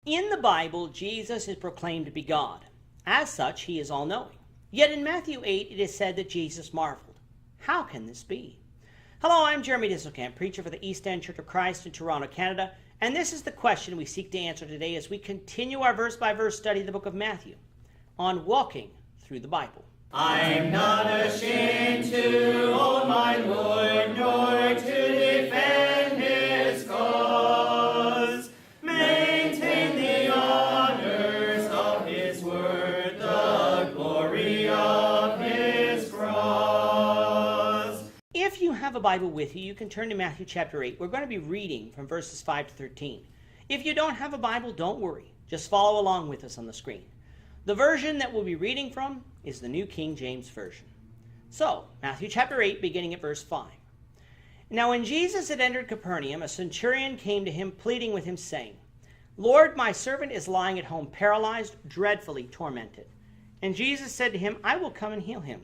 In the Bible, Jesus is proclaimed to be God. As such, he is all-knowing. Yet in Matthew 8, it is said that Jesus marveled. How can this be? Hello, I'm Jeremy Disselkamp, preacher for the East End Church of Christ in Toronto, Canada, and this is the question we seek to answer today as we continue our verse-by-verse study of the book of Matthew on walking through the Bible. I'm not ashamed to own my Lord, nor to defend his cause. Maintain the honors of his word, the glory of his cross. If you have a Bible with you, you can turn to Matthew chapter 8. We're going to be reading from verses 5 to 13. If you don't have a Bible, don't worry. Just follow along with us on the screen. The version that we'll be reading from is the New King James Version. So, Matthew chapter 8, beginning at verse 5. Now when Jesus had entered Capernaum, a centurion came to him, pleading with him, saying, Lord, my servant is lying at home, paralyzed, dreadfully tormented. And Jesus said to him, I will come and heal him.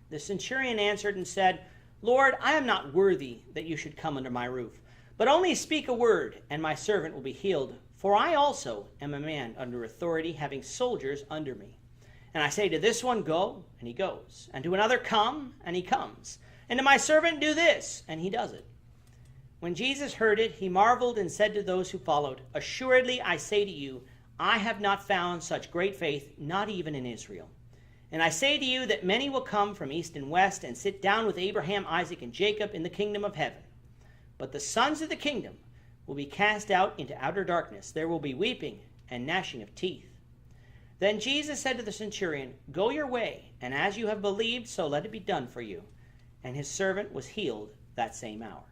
The centurion answered and said, Lord, I am not worthy that you should come under my roof, but only speak a word, and my servant will be healed. For I also am a man under authority, having soldiers under me. And I say to this one, go, and he goes. And to another, come, and he comes. And to my servant, do this, and he does it. When Jesus heard it, he marveled and said to those who followed, Assuredly I say to you, I have not found such great faith, not even in Israel. And I say to you that many will come from east and west and sit down with Abraham, Isaac, and Jacob in the kingdom of heaven. But the sons of the kingdom will be cast out into outer darkness. There will be weeping and gnashing of teeth. Then Jesus said to the centurion, Go your way, and as you have believed, so let it be done for you. And his servant was healed that same hour.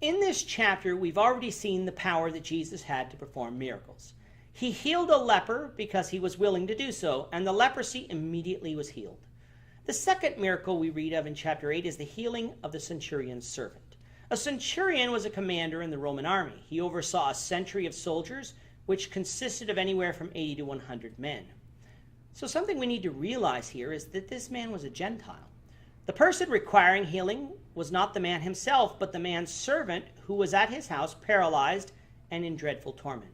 In this chapter, we've already seen the power that Jesus had to perform miracles. He healed a leper because he was willing to do so, and the leprosy immediately was healed. The second miracle we read of in chapter 8 is the healing of the centurion's servant. A centurion was a commander in the Roman army. He oversaw a century of soldiers, which consisted of anywhere from 80 to 100 men. So something we need to realize here is that this man was a Gentile. The person requiring healing was not the man himself, but the man's servant who was at his house paralyzed and in dreadful torment.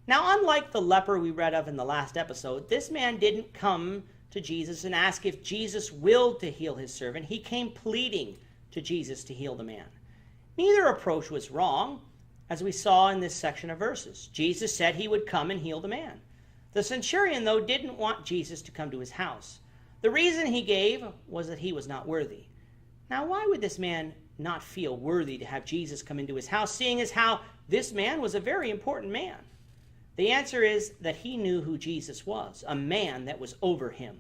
Now, unlike the leper we read of in the last episode, this man didn't come to Jesus and ask if Jesus willed to heal his servant. He came pleading to Jesus to heal the man. Neither approach was wrong, as we saw in this section of verses. Jesus said he would come and heal the man. The centurion, though, didn't want Jesus to come to his house. The reason he gave was that he was not worthy. Now, why would this man not feel worthy to have Jesus come into his house, seeing as how this man was a very important man? The answer is that he knew who Jesus was, a man that was over him.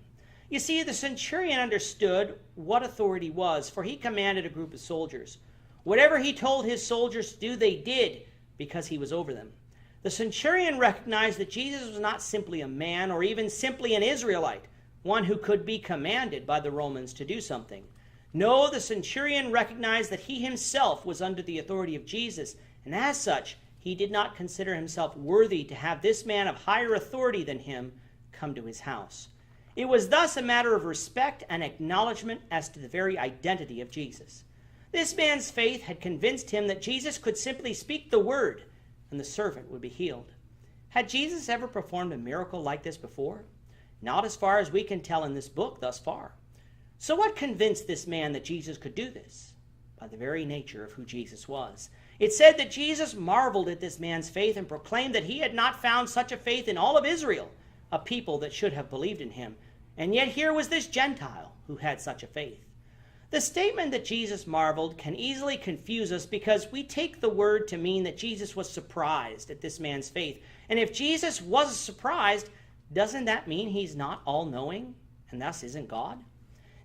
You see, the centurion understood what authority was, for he commanded a group of soldiers. Whatever he told his soldiers to do, they did, because he was over them. The centurion recognized that Jesus was not simply a man or even simply an Israelite, one who could be commanded by the Romans to do something. No, the centurion recognized that he himself was under the authority of Jesus, and as such, he did not consider himself worthy to have this man of higher authority than him come to his house. It was thus a matter of respect and acknowledgement as to the very identity of Jesus. This man's faith had convinced him that Jesus could simply speak the word and the servant would be healed. Had Jesus ever performed a miracle like this before? Not as far as we can tell in this book thus far. So what convinced this man that Jesus could do this? By the very nature of who Jesus was. It said that Jesus marveled at this man's faith and proclaimed that he had not found such a faith in all of Israel, a people that should have believed in him. And yet here was this Gentile who had such a faith. The statement that Jesus marveled can easily confuse us because we take the word to mean that Jesus was surprised at this man's faith. And if Jesus was surprised, doesn't that mean he's not all-knowing and thus isn't God?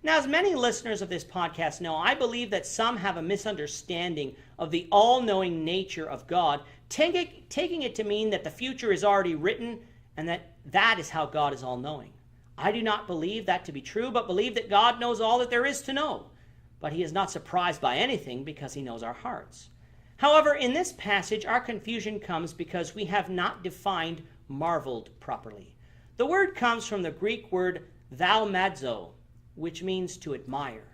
Now, as many listeners of this podcast know, I believe that some have a misunderstanding of the all-knowing nature of God, taking it to mean that the future is already written and that is how God is all-knowing. I do not believe that to be true, but believe that God knows all that there is to know. But he is not surprised by anything because he knows our hearts. However, in this passage, our confusion comes because we have not defined marveled properly. The word comes from the Greek word thaumazo, which means to admire.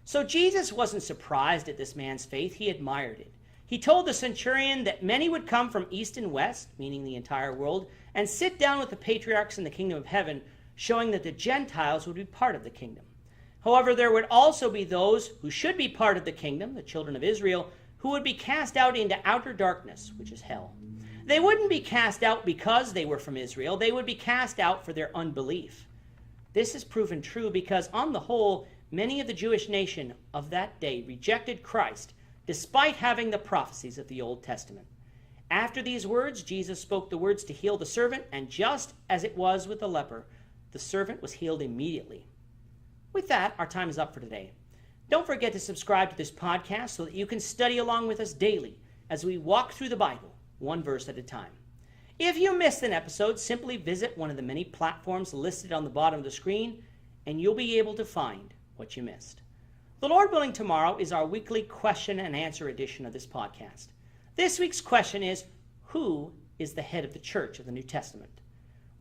So Jesus wasn't surprised at this man's faith, he admired it. He told the centurion that many would come from east and west, meaning the entire world, and sit down with the patriarchs in the kingdom of heaven, showing that the Gentiles would be part of the kingdom. However, there would also be those who should be part of the kingdom, the children of Israel, who would be cast out into outer darkness, which is hell. They wouldn't be cast out because they were from Israel. They would be cast out for their unbelief. This is proven true because, on the whole, many of the Jewish nation of that day rejected Christ, despite having the prophecies of the Old Testament. After these words, Jesus spoke the words to heal the servant, and just as it was with the leper, the servant was healed immediately. With that, our time is up for today. Don't forget to subscribe to this podcast so that you can study along with us daily as we walk through the Bible, one verse at a time. If you missed an episode, simply visit one of the many platforms listed on the bottom of the screen, and you'll be able to find what you missed. The Lord willing, tomorrow is our weekly question and answer edition of this podcast. This week's question is, who is the head of the church of the New Testament?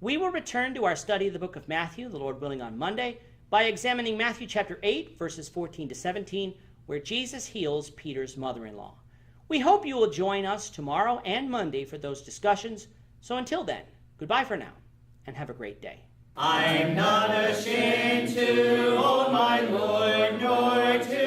We will return to our study of the book of Matthew, the Lord willing, on Monday by examining Matthew chapter 8, verses 14 to 17, where Jesus heals Peter's mother-in-law. We hope you will join us tomorrow and Monday for those discussions. So until then, goodbye for now, and have a great day. I'm not ashamed to own my Lord, nor to